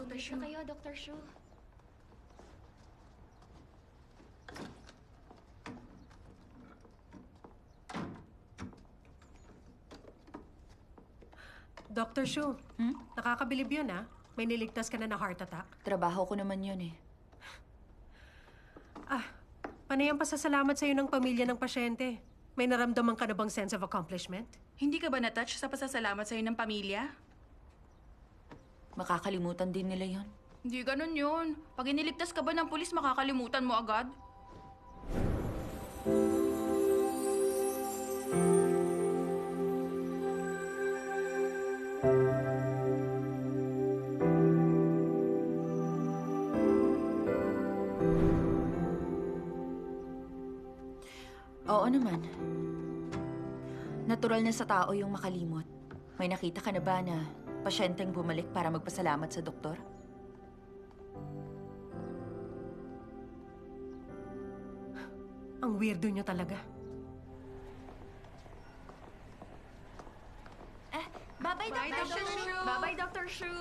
Dr. Shu. Kayo, Dr. Shu. Dr. Shu, nakakabilib yun May niligtas ka na heart attack. Trabaho ko naman yun eh. Panay ang pasasalamat sa'yo ng pamilya ng pasyente. May naramdaman ka na bang sense of accomplishment? Hindi ka ba na-touch sa pasasalamat sa'yo ng pamilya? Makakalimutan din nila yun. Hindi ganun yun. Pag iniligtas ka ba ng pulis, makakalimutan mo agad? Oo naman. Natural na sa tao yung makalimot. May nakita ka na ba na pasyenteng bumalik para magpasalamat sa doktor? Ang weirdo nyo talaga. Bye-bye, Dr. Shu! Bye-bye, Dr. Shu!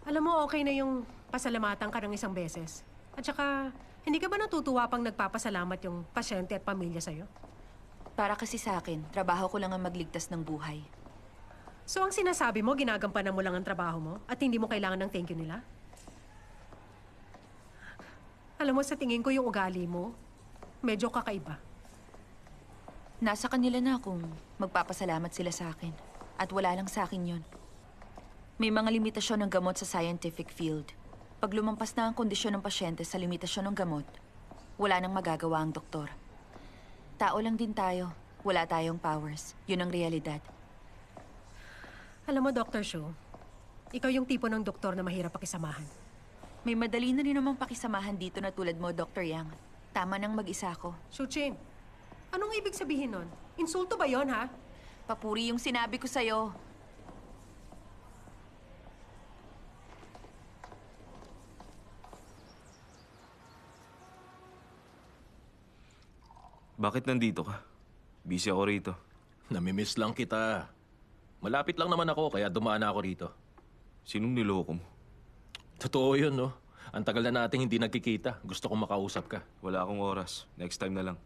Alam mo, okay na yung pasalamatan ka ng isang beses. At saka, hindi ka ba natutuwa pang nagpapasalamat yung pasyente at pamilya sa'yo? Para kasi sa akin, trabaho ko lang ang magligtas ng buhay. So ang sinasabi mo, ginagampanan mo lang ang trabaho mo at hindi mo kailangan ng thank you nila? Alam mo, sa tingin ko yung ugali mo, medyo kakaiba. Nasa kanila na kung magpapasalamat sila sa akin. At wala lang sa akin yun. May mga limitasyon ng gamot sa scientific field. Pag lumampas na ang kondisyon ng pasyente sa limitasyon ng gamot, wala nang magagawa ang doktor. Tao lang din tayo. Wala tayong powers. Yun ang realidad. Alam mo, Dr. Shu, ikaw yung tipo ng doktor na mahirap pakisamahan. May madali na rin namang pakisamahan dito na tulad mo, Dr. Yang. Tama nang mag-isa ko. Shuchin, anong ibig sabihin nun? Insulto ba yon ha? Papuri yung sinabi ko sa'yo. Bakit nandito ka? Busy ako rito. Namimiss lang kita. Malapit lang naman ako, kaya dumaan ako rito. Sinong niloko mo? Totoo yun, no? Ang tagal na nating hindi nagkikita. Gusto kong makausap ka. Wala akong oras. Next time na lang.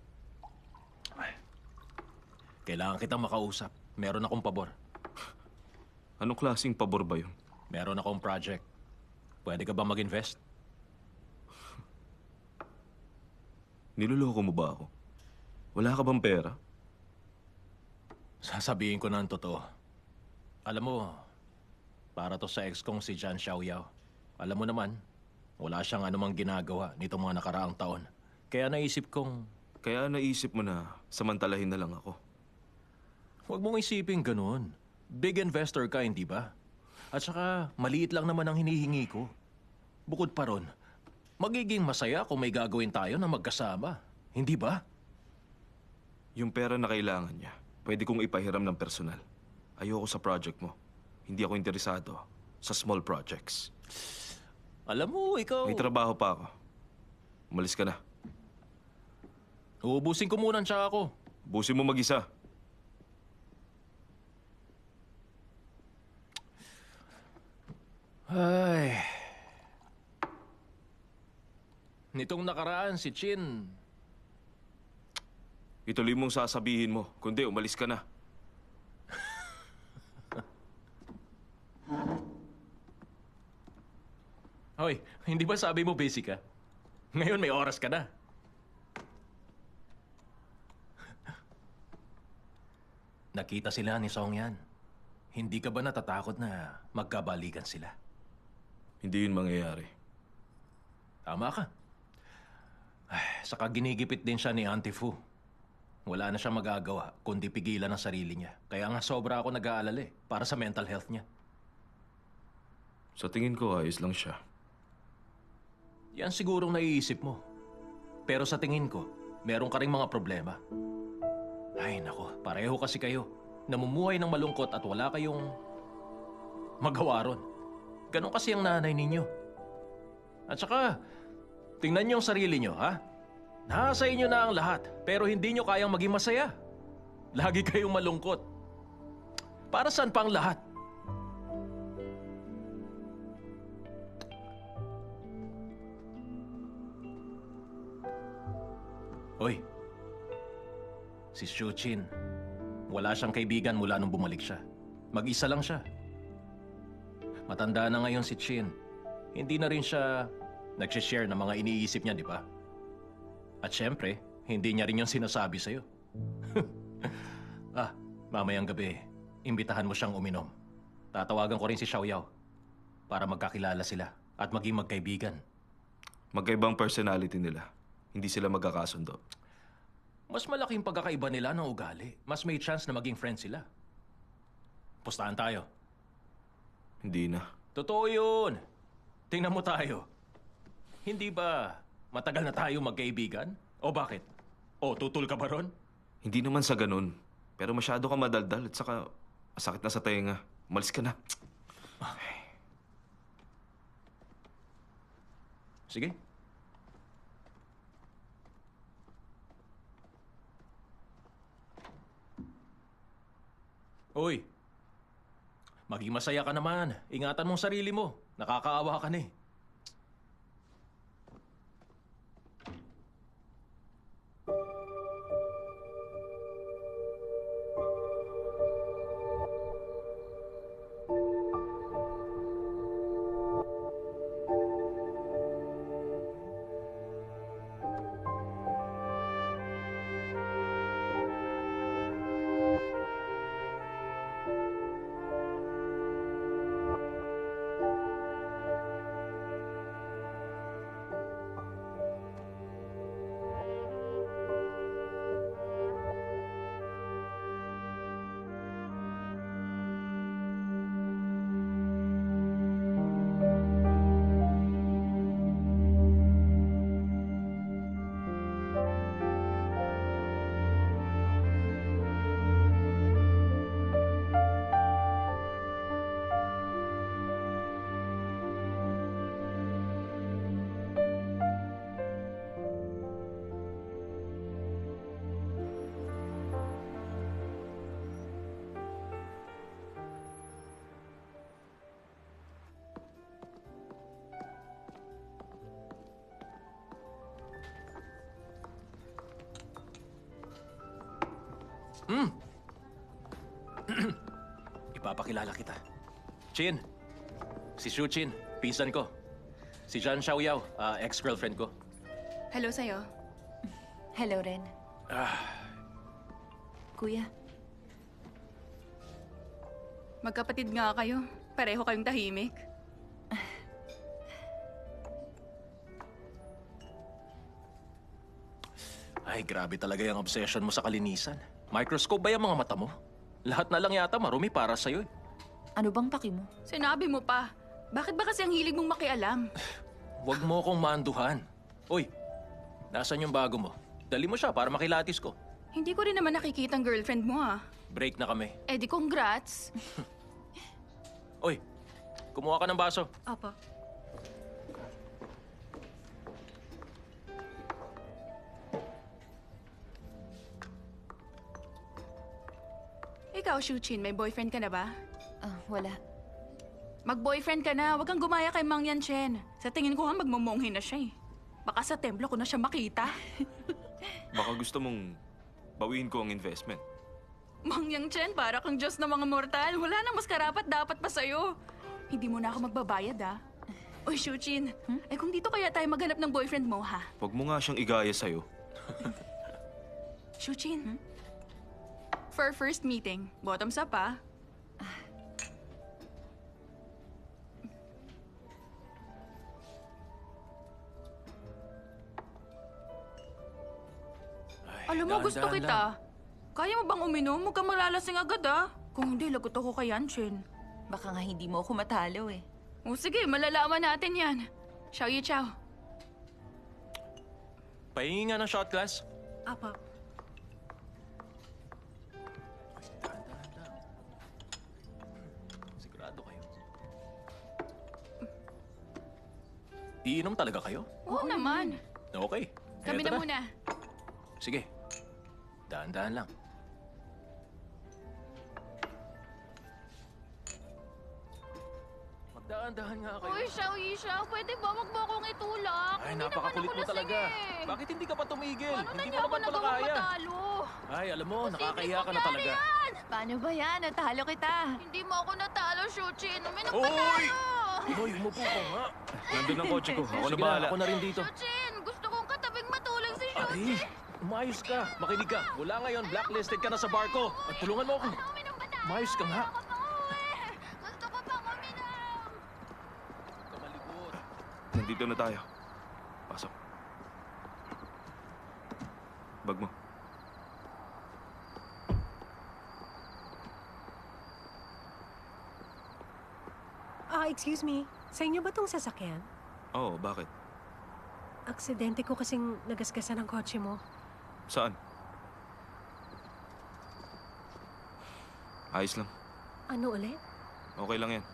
Kailangan kitang makausap. Meron akong pabor. Anong klaseng pabor ba yun? Meron akong project. Pwede ka ba mag-invest? Niloloko mo ba ako? Wala ka bang pera? Sasabihin ko na ang totoo. Alam mo, para to sa ex kong si Jan Xiaoyao. Alam mo naman, wala siyang anumang ginagawa nitong mga nakaraang taon. Kaya naisip mo na samantalahin na lang ako. Huwag mong isipin ganun. Big investor ka, hindi ba? At saka, maliit lang naman ang hinihingi ko. Bukod pa ron, magiging masaya kung may gagawin tayo na magkasama. Hindi ba? Yung pera na kailangan niya, pwede kong ipahiram ng personal. Ayoko sa project mo. Hindi ako interesado sa small projects. Alam mo, ikaw... May trabaho pa ako. Umalis ka na. Uubusin ko muna ang tsaka ko. Busin mo mag-isa. Ay... Nitong nakaraan, si Chin... Ituloy mong sasabihin mo. Kundi, umalis ka na. Hoy, hindi ba sabi mo busy ka? Ngayon may oras ka na. Nakita sila ni Song Yan. Hindi ka ba natatakot na magkabalikan sila? Hindi yun mangyayari. Tama ka. Ay, saka ginigipit din siya ni Auntie Fu. Wala na siyang magagawa kundi pigilan ang sarili niya. Kaya nga sobra ako nag-aalala para sa mental health niya. Sa tingin ko, ayos lang siya. Yan sigurong naiisip mo. Pero sa tingin ko, meron ka ring mga problema. Ay, nako, pareho kasi kayo. Namumuhay ng malungkot at wala kayong magawa ron. Ganon kasi ang nanay ninyo. At saka, tingnan niyo ang sarili niyo, ha? Nasa inyo na ang lahat, pero hindi nyo kayang maging masaya. Lagi kayong malungkot. Para saan pa ang lahat? Hoy, si Shuchin, wala siyang kaibigan mula nung bumalik siya. Mag-isa lang siya. Matanda na ngayon si Chin. Hindi na rin siya nag-share ng mga iniisip niya, di ba? At syempre, hindi niya rin yung sinasabi sa'yo. Mamayang gabi, imbitahan mo siyang uminom. Tatawagan ko rin si Xiaoyao para magkakilala sila at maging magkaibigan. Magkaibang personality nila. Hindi sila magkakasundo. Mas malaking pagkakaiba nila ng ugali. Mas may chance na maging friends sila. Pustahan tayo. Hindi na. Totoo yun. Tingnan mo tayo. Hindi ba matagal na tayo magkaibigan? O bakit? O tutul ka ba ron? Hindi naman sa ganun. Pero masyado ka madaldal at saka masakit na sa tenga. Umalis ka na. Sige. Uy, maging masaya ka naman. Ingatan mong sarili mo. Nakakaawa ka na eh. Ipapakilala kita. Chin, si Shuchin, pinsan ko. Si Jan Xiaoyao, ex-girlfriend ko. Hello sa'yo. Hello, Ren. Kuya, Magkapatid nga kayo. Pareho kayong tahimik. Ay, grabe talaga yung obsession mo sa kalinisan. Microscope ba yung mga mata mo? Lahat na lang yata marumi para sa'yo eh. ano bang paki mo? Sinabi mo pa. Bakit ba kasi ang hilig mong makialam? Huwag mo akong maanduhan. Uy, nasan yung bago mo? Dali mo siya para makilatis ko. Hindi ko rin naman nakikita ang girlfriend mo ah. Break na kami. Eh di congrats. Uy, kumuha ka ng baso. Opo. Ikaw, Shuchin, may boyfriend ka na ba? Wala. Mag-boyfriend ka na. Huwag kang gumaya kay Mang Yanchen. Sa tingin ko nga magmumonghi na siya eh. Baka sa templo ko na siya makita. Baka gusto mong bawiin ko ang investment. Mang Yanchen, para kang Diyos ng mga mortal. Wala nang mas karapat dapat pa sa'yo. Hindi mo na ako magbabayad ah. Uy, Shuchin, eh kung dito kaya tayo maghanap ng boyfriend mo ha? Huwag mo nga siyang igaya sa'yo. Shuchin, for our first meeting, bottoms up ah. Ay, Alam mo, gusto dahan-dahan kita. lang. Kaya mo bang uminom? Huwag kang malalasing agad ah. Kung hindi, lagot ako kay Yanchen. Baka nga hindi mo ako matalo eh. O sige, malalaman natin yan. Xiao Yi Chao. Pahingi nga ng shot glass. Opo. Dahan-dahan lang. Sigurado kayo. Iinom talaga kayo? Oo naman. Okay. Kami Eto na muna. Sige. Dahan-dahan lang. Magdaan dahan-dahan nga kayo. Uy, Xiao, pwede ba wag mo akong itulak? Ay, Hindi napakakulit naman mo ako talaga. lasing eh. Bakit hindi ka pa tumigil? Paano na Hindi niya mo ako naman pala nagawang kaya. matalo? Ay, alam mo, Posibleng nakakahiya ka na mangyari talaga. yan. Paano ba yan? Natalo kita. Hindi mo ako natalo, Shuchin. Uminom Oy! pa tayo. Hoy, umupo ka nga. Nandun ang kotse ko. Ako na Sige bahala. ako na rin dito. Shuchin, gusto kong katabing matulog si Ay, Shuchin. umayos ka. Makinig ka. Mula ngayon, blacklisted ka na sa barko. At tulungan mo ako. Uminom pa tayo. Umayos ka nga. Ako pa uwi. Gusto ko pang uminom. Kamalikot. Nandito na tayo. Pasok. Bag mo. Excuse me. Sa inyo ba tong sasakyan? Oo, bakit? Aksidente ko kasing nagasgasan ng kotse mo. Saan? Ayos lang. Ano ulit? Okay lang yan.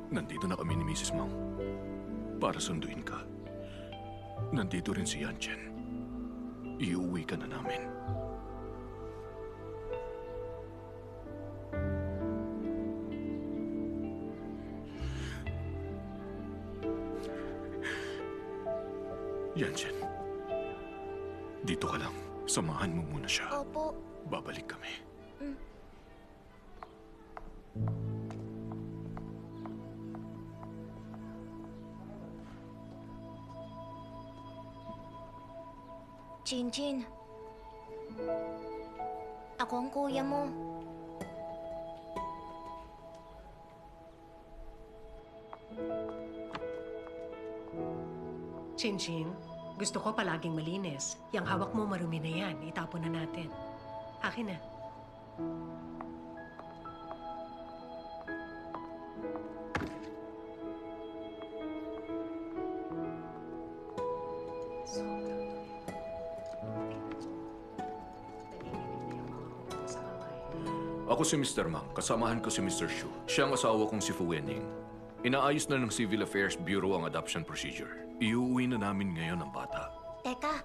Nandito na kami ni Mrs. Mang para sunduin ka. Nandito rin si Yanchen. Iuwi ka na namin. Yanchen, dito ka lang. Samahan mo muna siya. Opo. Babalik kami. Chin-Chin. Ako ang kuya mo. Chin-Chin, gusto ko palaging malinis. Yang hawak mo marumi na yan. Itapon na natin. Akin na. Ako si Mr. Mang. Kasamahan ko si Mr. Shu. Siya ang asawa kong si Fu Wenying. Inaayos na ng Civil Affairs Bureau ang adoption procedure. Iuwi na namin ngayon ang bata. Teka.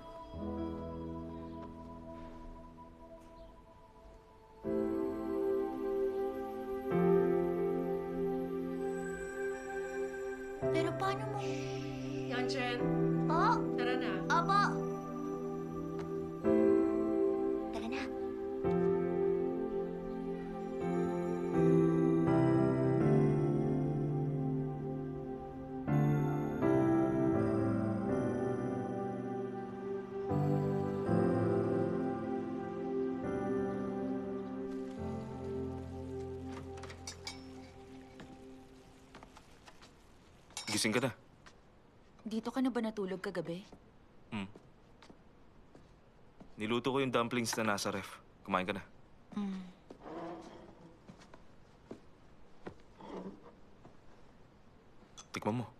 Gising ka na. Dito ka na ba natulog kagabi? Niluto ko yung dumplings na nasa ref. Kumain ka na. Tikman mo.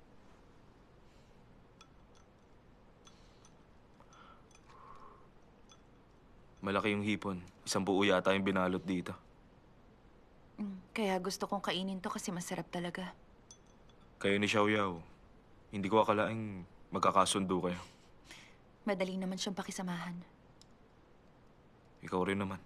Malaki yung hipon. Isang buo yata yung binalot dito. Kaya gusto kong kainin to kasi masarap talaga. Kayo ni Xiaoyao, hindi ko akalaing magkakasundo kayo. Madali naman siyang pakisamahan. Ikaw rin naman.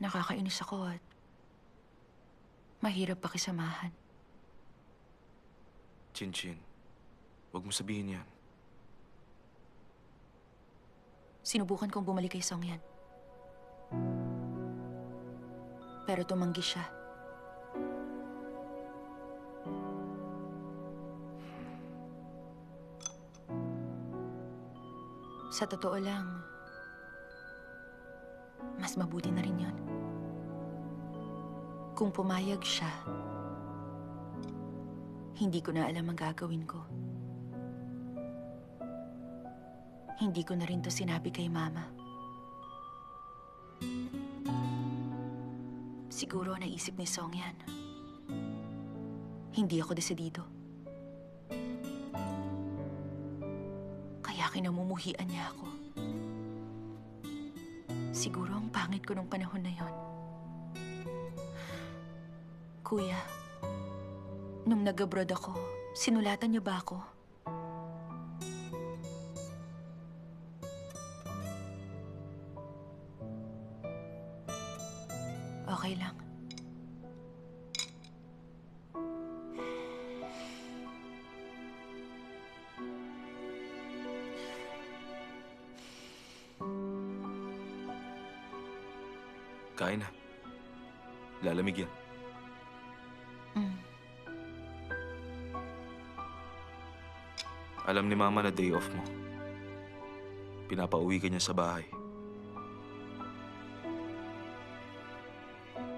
Nakakainis ako at mahirap pakisamahan. Chin-chin, huwag mo sabihin yan. Sinubukan kong bumalik kay Songyan. Pero tumanggi siya. Sa totoo lang, mas mabuti na rin yun. Kung pumayag siya, hindi ko na alam ang gagawin ko. Hindi ko na rin to sinabi kay Mama. Siguro naisip ni Songyan. Hindi ako desidido. Kaya kinamumuhian niya ako. Siguro ang pangit ko nung panahon na yon. Kuya, nung nag-abroad ako, sinulatan niyo ba ako? Okay lang. Kain na. Lalamig yan. Alam ni Mama na day off mo. Pinapauwi ka niya sa bahay.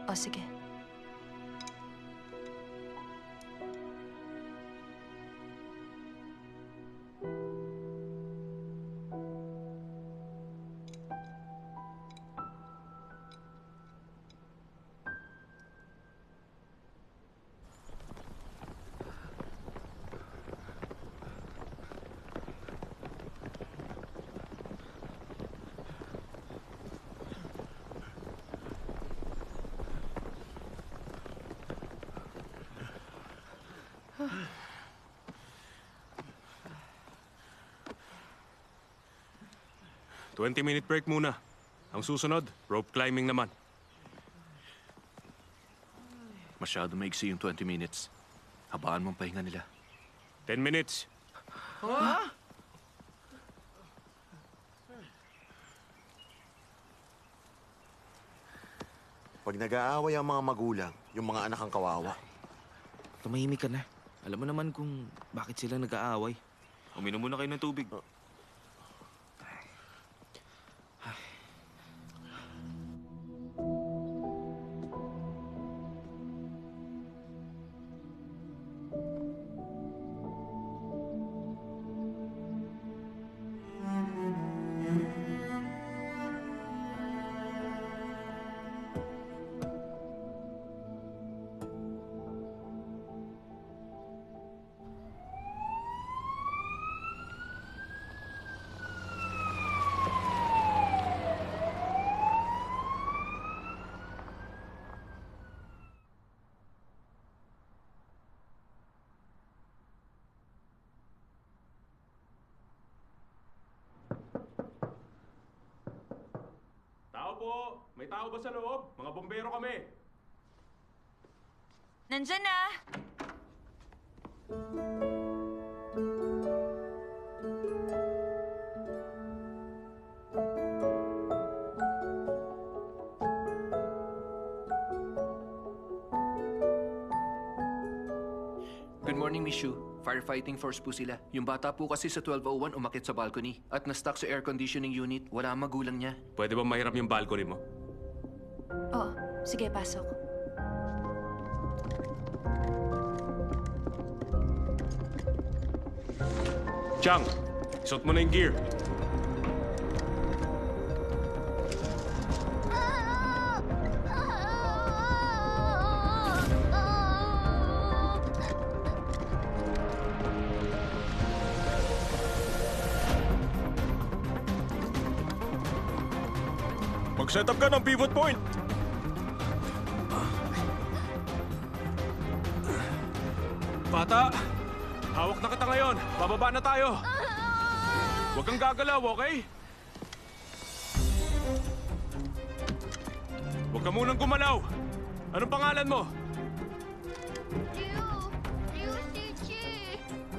O sige. Minute break muna. Ang susunod, rope climbing naman. Masyado maigsi yung 20 minutes. Habaan mong pahinga nila. 10 minutes. Pag nag-aaway ang mga magulang, yung mga anak ang kawawa. Tumahimik ka na. Alam mo naman kung bakit sila nag-aaway. Uminom muna kayo ng tubig. Tao po! May tao ba sa loob? Mga bombero kami. Nandyan na! Good morning, Miss Shu. Firefighting force po sila. Yung bata po kasi sa 1201 umakit sa balcony at na-stuck sa air conditioning unit. Wala ang magulang niya. Pwede ba mahiram yung balcony mo? Oo, sige, pasok. Chang, suot mo na yung gear. Mag-set up ka ng pivot point. Bata, hawak na kita ngayon. Bababa na tayo. Huwag kang gagalaw, okay? Huwag ka munang gumalaw. Anong pangalan mo?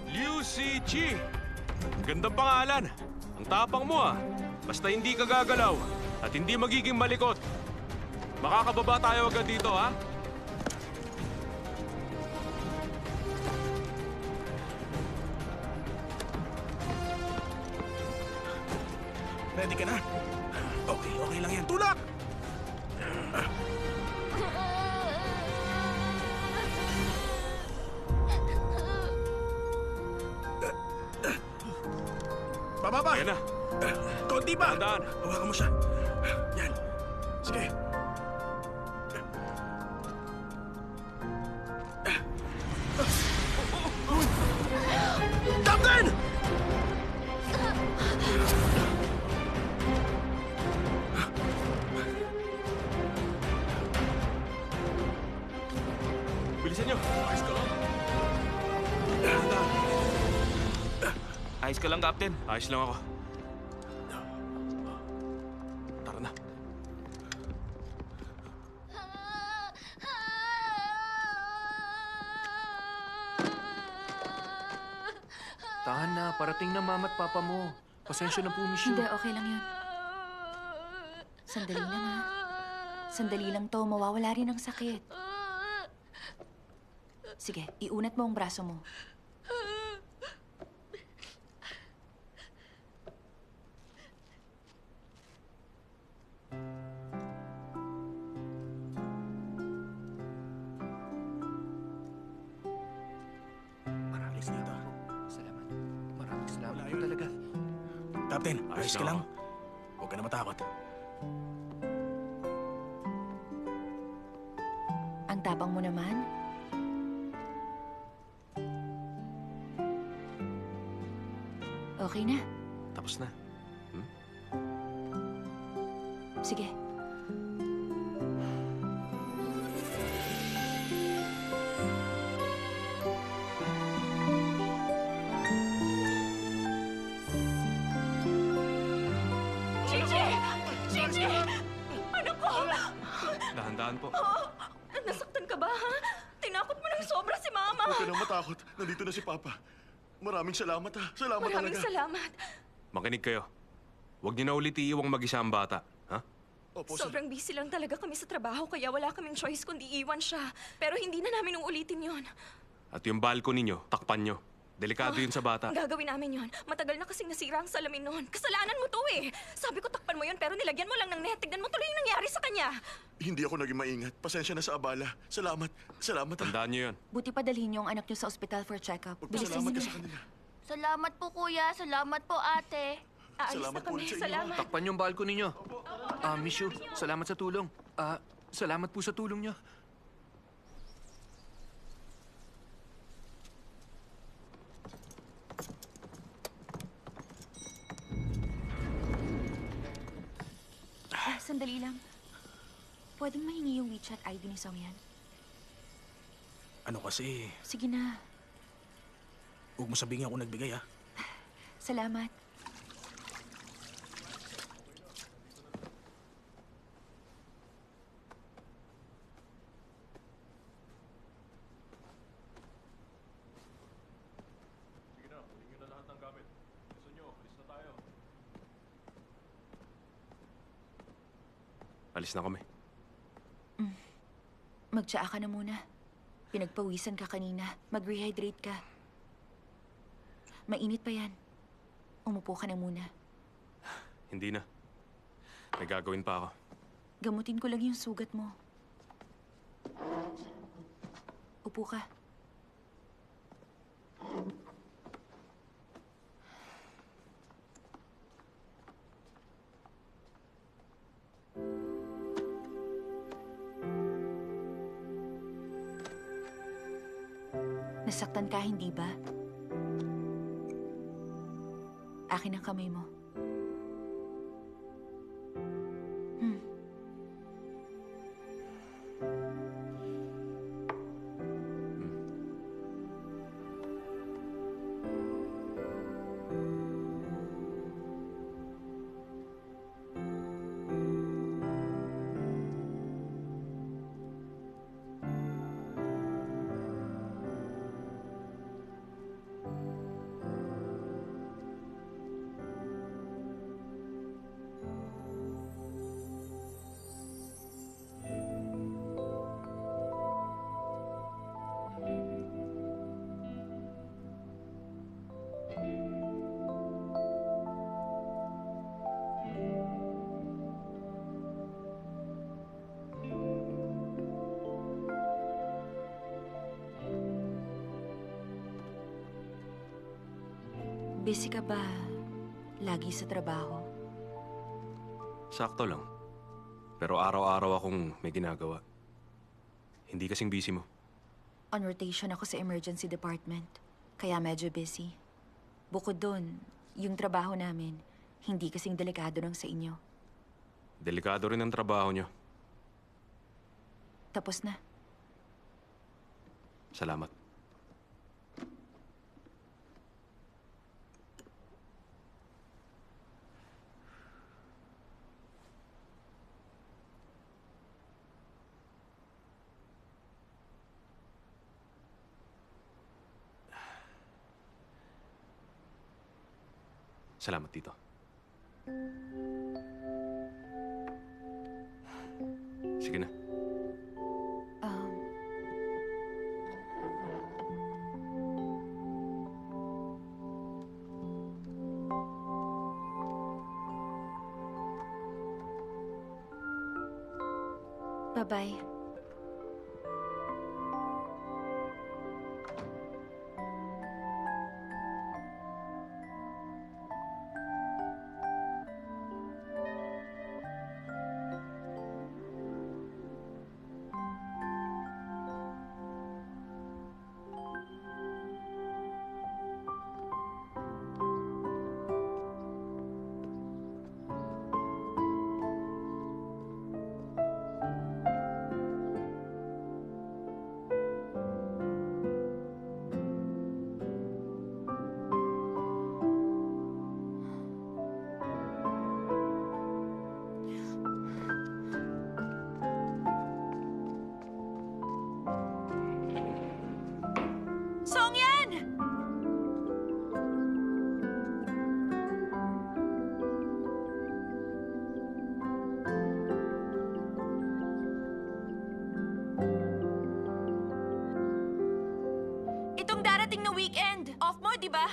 Liu Si-chi. Gandang pangalan. Ang tapang mo ah. Basta hindi ka gagalaw at hindi magiging malikot. Makakababa tayo agad dito ha? Ready ka na? Okay, okay lang yan. Tulak! Bababa! Ayan na. Konti pa! Tandaan. Hawakan mo siya. Yan. Sige. Captain! Bilisan nyo. Ayos ka lang. Ayos ka lang, Captain. Ayos lang ako. Tara na. Tahan na, parating na mama at papa mo. Pasensya na po, Miss Yu. Hindi, okay lang yun. Sandali lang, ha? Sandali lang to, mawawala rin ang sakit. Sige, iunat mo ang braso mo. Alis dito. Salamat. Maraming salamat Wala po yun. talaga. Captain, Ayos ayos ka lang lang. ako. Huwag ka na matakot. Ang tapang mo naman. Okay na. Tapos na. Sige. Chichi! Chichi! Ano po? Dahan-dahan po. Nasaktan ka ba, ha? Tinakot mo ng sobra si Mama. Huwag ka nang matakot. Nandito na si Papa. Maraming salamat ha. Salamat Maraming talaga. salamat. Makinig kayo. Huwag niyo na ulit iiwang mag-isa ang bata. Ha? Opo, sir. Sobrang busy lang talaga kami sa trabaho kaya wala kaming choice kundi iwan siya. Pero hindi na namin uulitin yon. At yung balcony niyo, takpan niyo. Delikado yun sa bata. Gagawin namin yon. Matagal na kasing nasira ang salamin noon. Kasalanan mo to eh. Sabi ko takpan mo yon pero nilagyan mo lang ng net. Tignan mo tuloy yung nangyari sa kanya. Hindi ako naging maingat. Pasensya na sa abala. Salamat. Salamat ha. Tandaan niyo yun. Buti pa dalhin niyo ang anak niyo sa ospital for check-up. Bilisan Salamat ka niyo. sa kanila. Salamat po, kuya. Salamat po, ate. Aalis Salamat na po kami. rin sa inyo. Salamat. Takpan yung balcony niyo. Miss Yu, salamat sa tulong. Salamat po sa tulong niyo. Sandali lang. Pwedeng mahingi yung WeChat ID ni Song Yan? Ano kasi, Sige na. huwag mo sabihin ako nagbigay ha. Salamat. Sige na, kunin niyo na lahat ng gamit. Gusto niyo, alis na tayo. Alis na kami. Magtsaa ka na muna. Pinagpawisan ka kanina. Mag-rehydrate ka. Mainit pa yan. Umupo ka na muna. Hindi na. May gagawin pa ako. Gamutin ko lang yung sugat mo. Upo ka. Nasaktan ka, hindi ba? Akin ang kamay mo. Busy ka ba lagi sa trabaho? Sakto lang. Pero araw-araw akong may ginagawa. Hindi kasing busy mo. On rotation ako sa emergency department, kaya medyo busy. Bukod doon, yung trabaho namin, hindi kasing delikado lang sa inyo. Delikado rin ang trabaho niyo. Tapos na. Salamat. Salamat dito. Sige na. Bye-bye. Songyan! Itong darating na weekend, off mo, di ba?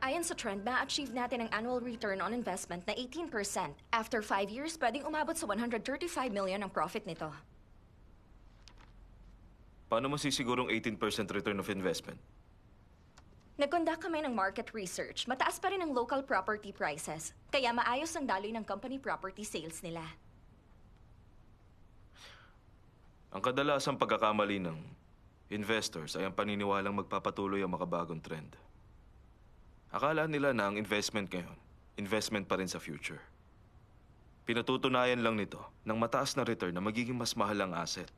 Ayon sa trend, ma-achieve natin ang annual return on investment na 18%. After 5 years, pwedeng umabot sa 135 million ang profit nito. Paano mo sisigurong 18% return of investment? Nag-conduct kami ng market research. Mataas pa rin ang local property prices. Kaya maayos ang daloy ng company property sales nila. Ang kadalasang pagkakamali ng investors ay ang paniniwalang magpapatuloy ang makabagong trend. Akala nila na ang investment ngayon, investment pa rin sa future. Pinatutunayan lang nito ng mataas na return na magiging mas mahal ang asset.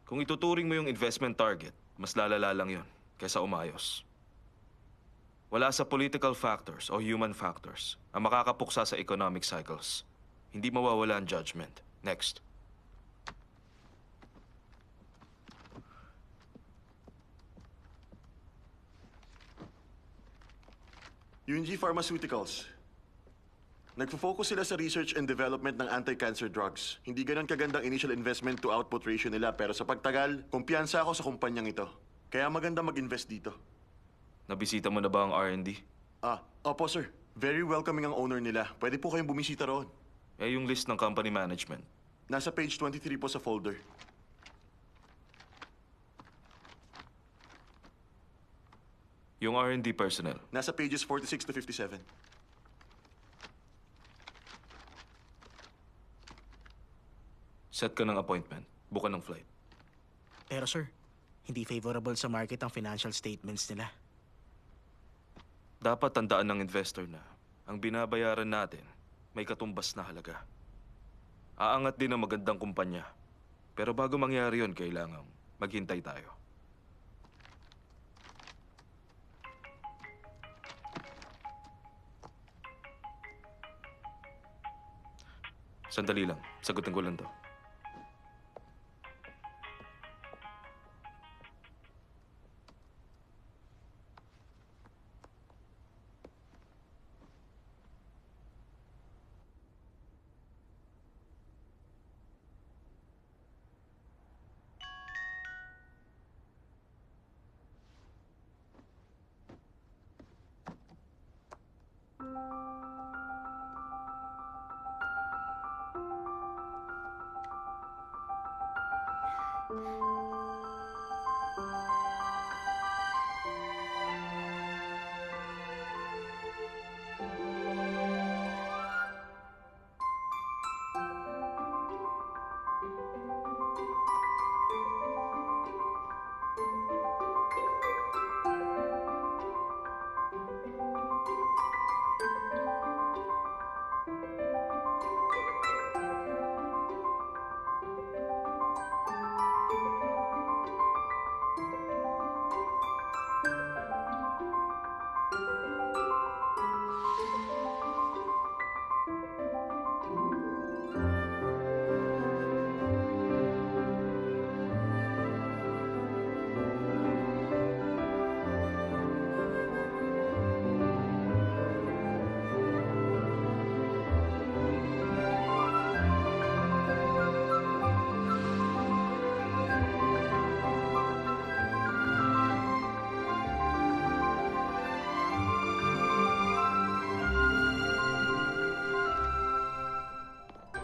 Kung ituturing mo yung investment target, mas lalala lang yon kaysa umayos. Wala sa political factors o human factors ang makakapuksa sa economic cycles. Hindi mawawala ang judgment. Next. UNG Pharmaceuticals. Nagfo-focus sila sa research and development ng anti-cancer drugs. Hindi ganun kagandang initial investment to output ratio nila, pero sa pagtagal, kumpiyansa ako sa kumpanyang ito. Kaya maganda mag-invest dito. Nabisita mo na ba ang R&D? Opo sir. Very welcoming ang owner nila. Pwede po kayong bumisita roon. Eh, yung list ng company management. Nasa page 23 po sa folder. Yung R&D personnel. Nasa pages 46 to 57. Set ka ng appointment. Buka ng flight. Pero sir, hindi favorable sa market ang financial statements nila. Dapat tandaan ng investor na ang binabayaran natin may katumbas na halaga. Aangat din ang magandang kumpanya. Pero bago mangyari yon, kailangang maghintay tayo. Sandali lang. Sagutin ko lang to.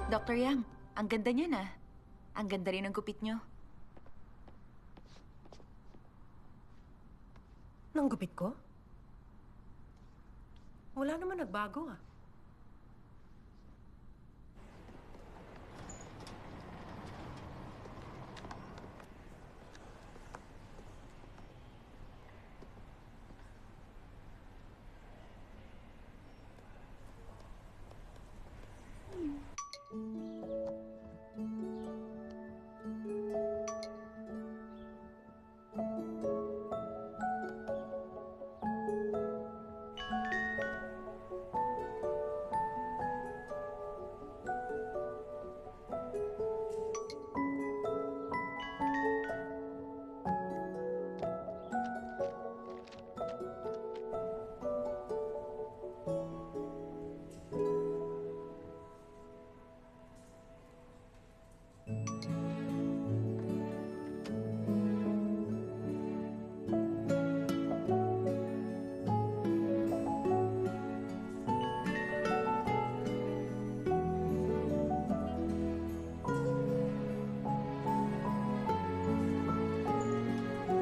Dr. Yang, ang ganda niya na. Ang ganda rin ng gupit niyo. Nang gupit ko? Wala naman nagbago ah.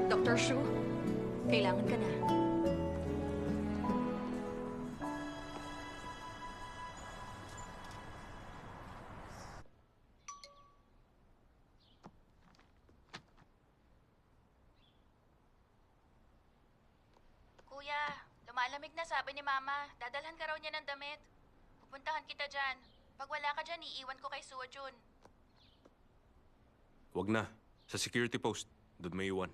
Dr. Shu, kailangan ka na. Kuya, lumalamig na sabi ni Mama. Dadalhan ka raw niya ng damit. Pupuntahan kita dyan. Pag wala ka dyan, iiwan ko kay Suojun. Wag na. Sa security post. Doon may iwan.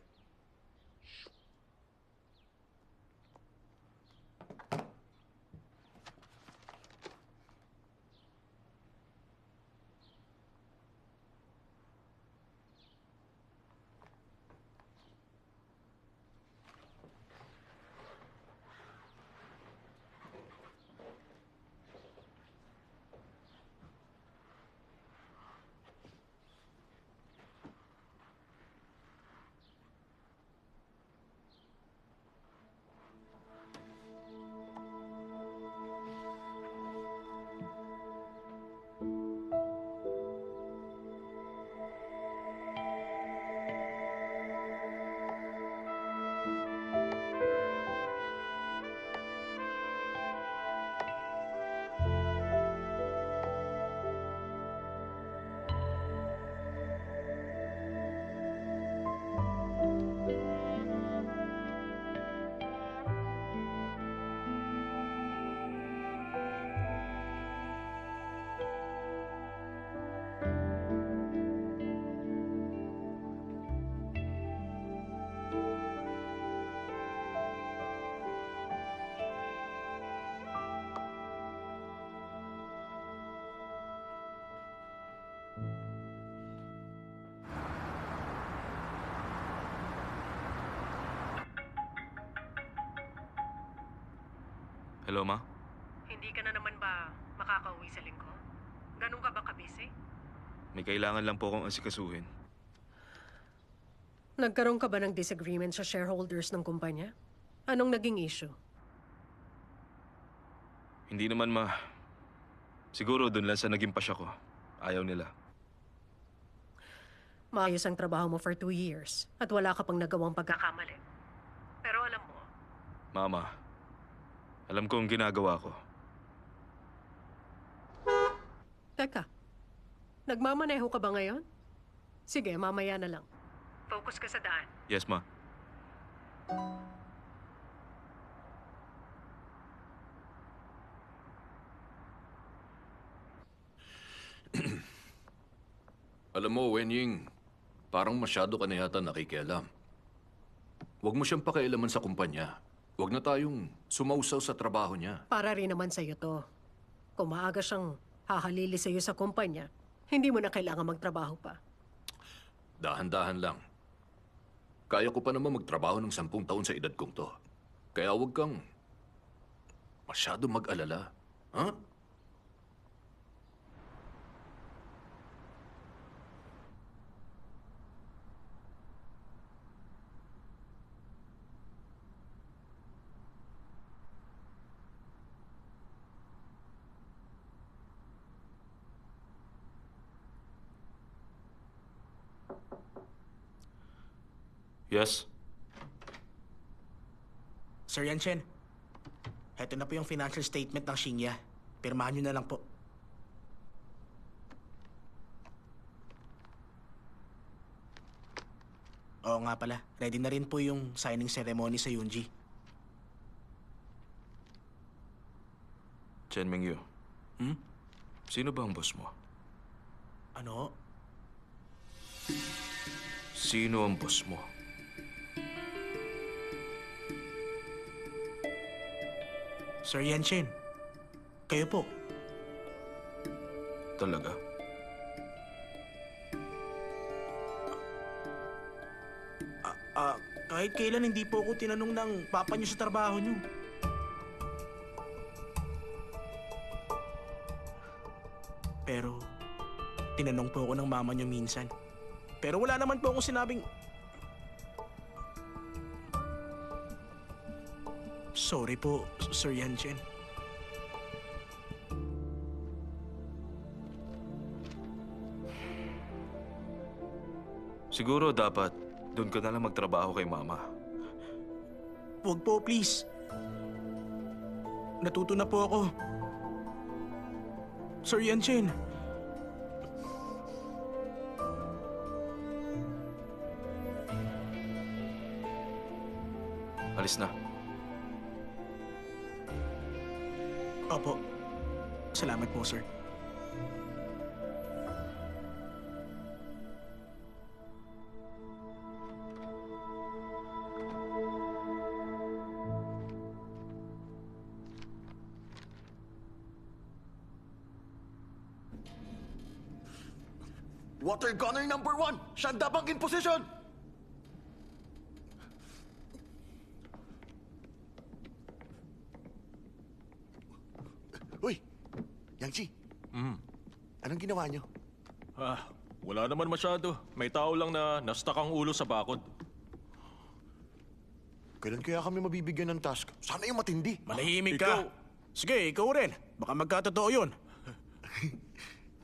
Hello, Ma? Hindi ka na naman ba makakauwi sa linggo? Ganun ka ba kabisi? May kailangan lang po akong asikasuhin. Nagkaroon ka ba ng disagreement sa shareholders ng kumpanya? Anong naging issue? Hindi naman, Ma. Siguro dun lang sa naging pasya ko. Ayaw nila. Maayos ang trabaho mo for 2 years at wala ka pang nagawang pagkakamali. Pero alam mo, Mama, alam ko ang ginagawa ko. teka, nagmamaneho ka ba ngayon? Sige, mamaya na lang. Focus ka sa daan. Yes, Ma. Alam mo, Wenying, parang masyado ka na yata nakikialam. Huwag mo siyang pakialaman sa kumpanya. Huwag na tayong sumausaw sa trabaho niya. Para rin naman sa'yo to. Kung maaga siyang hahalili sa'yo sa kumpanya, hindi mo na kailangan magtrabaho pa. Dahan-dahan lang. Kaya ko pa naman magtrabaho ng 10 taon sa edad kong to. Kaya huwag kang masyado mag-alala. Ha? Yes? Sir Yanchen, heto na po yung financial statement ng Shinya. Pirmahan nyo na lang po. Oo nga pala, ready na rin po yung signing ceremony sa Yunji. Chen Mingyu, Hmm? sino ba ang boss mo? Ano? Sino ang boss mo? Sir Yanchen, kayo po. Talaga? Kahit kailan hindi po ako tinanong ng papa niyo sa trabaho niyo. Pero, tinanong po ako ng mama niyo minsan. Pero wala naman po akong sinabing... Sorry po, Sir Yanchen. Siguro dapat doon ka na lang magtrabaho kay Mama. Huwag po, please. Natuto na po ako. Sir Yanchen. Alis na. Opo. Salamat po, sir. Water gunner number 1! Shandabang in position! Uy! Yangchi! Anong ginawa nyo? Wala naman masyado. May tao lang na nastak ang ulo sa bakod. Kailan kaya kami mabibigyan ng task? Sana yung matindi. Manahimik ka. Sige, ikaw rin. Baka magkatotoo yun.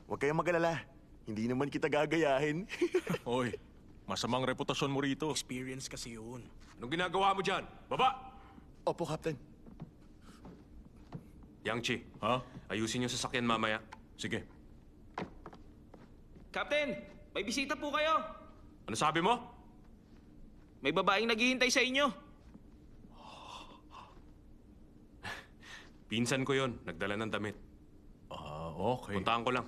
Huwag kayong mag-alala. Hindi naman kita gagayahin. Hoy, masamang reputasyon mo rito. Experience kasi yun. Anong ginagawa mo dyan? Baba! Opo, Captain. Yangchi, Ha? ayusin yung sasakyan mamaya. Sige. Captain, may bisita po kayo. Ano sabi mo? May babaeng naghihintay sa inyo. Pinsan ko yon, nagdala ng damit. Okay. Puntahan ko lang.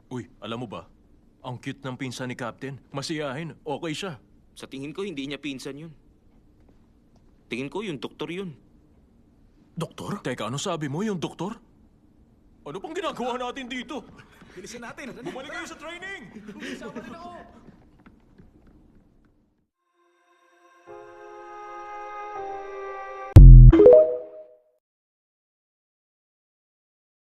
Uy, alam mo ba? Ang cute ng pinsan ni Captain. Masiyahin. Okay siya. Sa tingin ko, hindi niya pinsan yun. Tingin ko, yung doktor yun. Doktor? Teka, ano sabi mo? Yung doktor? Ano pang ginagawa natin dito? Bilisan natin. Bumalik kayo sa training! Bilisan natin ako.